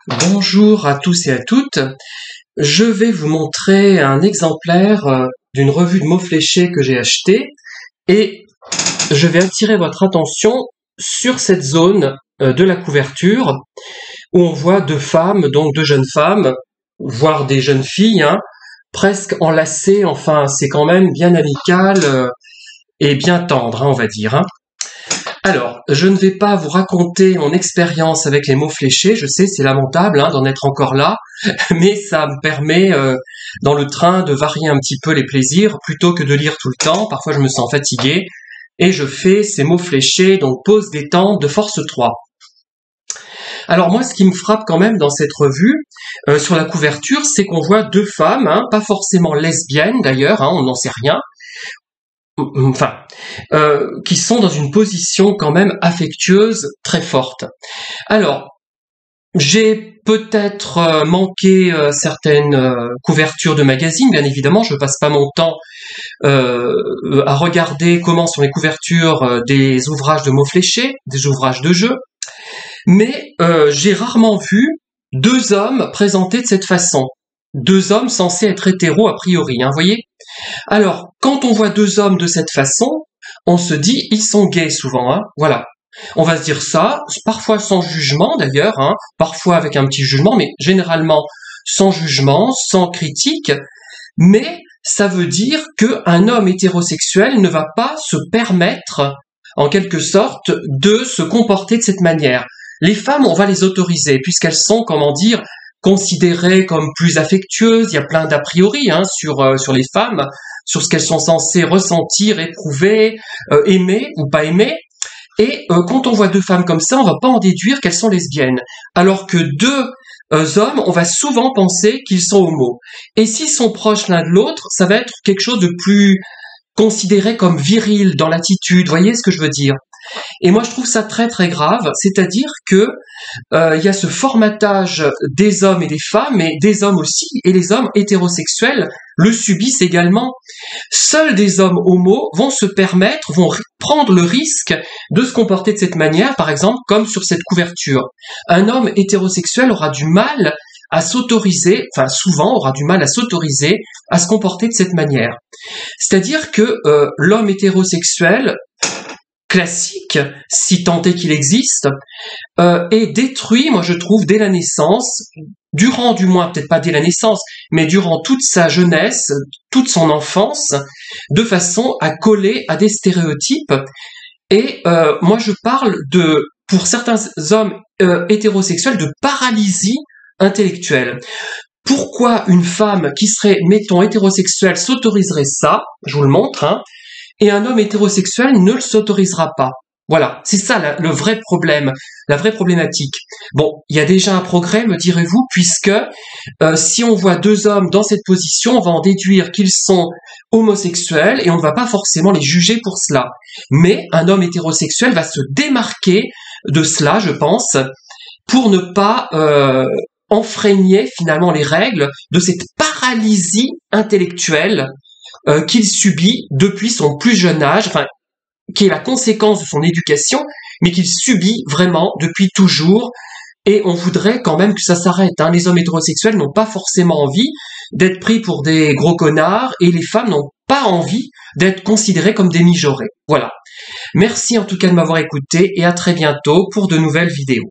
Bonjour à tous et à toutes. Je vais vous montrer un exemplaire d'une revue de mots fléchés que j'ai acheté et je vais attirer votre attention sur cette zone de la couverture où on voit deux femmes, donc deux jeunes femmes, voire des jeunes filles, presque enlacées. Enfin, c'est quand même bien amical et bien tendre, on va dire. Alors, je ne vais pas vous raconter mon expérience avec les mots fléchés, je sais, c'est lamentable d'en être encore là, mais ça me permet, dans le train, de varier un petit peu les plaisirs, plutôt que de lire tout le temps. Parfois, je me sens fatigué, et je fais ces mots fléchés, donc pause détente de force 3. Alors moi, ce qui me frappe quand même dans cette revue, sur la couverture, c'est qu'on voit deux femmes, pas forcément lesbiennes d'ailleurs, on n'en sait rien, qui sont dans une position quand même affectueuse très forte. Alors, j'ai peut-être manqué certaines couvertures de magazines, bien évidemment, je passe pas mon temps à regarder comment sont les couvertures des ouvrages de mots fléchés, des ouvrages de jeu, mais j'ai rarement vu deux hommes présentés de cette façon. Deux hommes censés être hétéros a priori, vous voyez. Alors, quand on voit deux hommes de cette façon, on se dit, ils sont gays souvent, voilà. On va se dire ça, parfois sans jugement d'ailleurs, parfois avec un petit jugement, mais généralement sans jugement, sans critique, mais ça veut dire qu'un homme hétérosexuel ne va pas se permettre, en quelque sorte, de se comporter de cette manière. Les femmes, on va les autoriser, puisqu'elles sont, comment dire, considérées comme plus affectueuses. Il y a plein d'a priori sur les femmes, sur ce qu'elles sont censées ressentir, éprouver, aimer ou pas aimer. Et quand on voit deux femmes comme ça, on va pas en déduire qu'elles sont lesbiennes. Alors que deux hommes, on va souvent penser qu'ils sont homos. Et s'ils sont proches l'un de l'autre, ça va être quelque chose de plus considéré comme viril dans l'attitude. Vous voyez ce que je veux dire ? Et moi, je trouve ça très très grave, c'est-à-dire que il y a ce formatage des hommes et des femmes, mais des hommes aussi, et les hommes hétérosexuels le subissent également. Seuls des hommes homos vont se permettre, vont prendre le risque de se comporter de cette manière, par exemple, comme sur cette couverture. Un homme hétérosexuel aura du mal à s'autoriser, enfin souvent aura du mal à s'autoriser à se comporter de cette manière. C'est-à-dire que l'homme hétérosexuel classique, si tant est qu'il existe, est détruit, moi je trouve, dès la naissance, durant du moins, peut-être pas dès la naissance, mais durant toute sa jeunesse, toute son enfance, de façon à coller à des stéréotypes. Et moi je parle pour certains hommes hétérosexuels, de paralysie intellectuelle. Pourquoi une femme qui serait, mettons, hétérosexuelle s'autoriserait ça ? Je vous le montre, et un homme hétérosexuel ne le s'autorisera pas. Voilà, c'est ça le vrai problème, la vraie problématique. Bon, il y a déjà un progrès, me direz-vous, puisque si on voit deux hommes dans cette position, on va en déduire qu'ils sont homosexuels et on ne va pas forcément les juger pour cela. Mais un homme hétérosexuel va se démarquer de cela, je pense, pour ne pas enfreigner finalement les règles de cette paralysie intellectuelle qu'il subit depuis son plus jeune âge, qui est la conséquence de son éducation, mais qu'il subit vraiment depuis toujours, et on voudrait quand même que ça s'arrête. Les hommes hétérosexuels n'ont pas forcément envie d'être pris pour des gros connards, et les femmes n'ont pas envie d'être considérées comme des mijaurées. Voilà. Merci en tout cas de m'avoir écouté, et à très bientôt pour de nouvelles vidéos.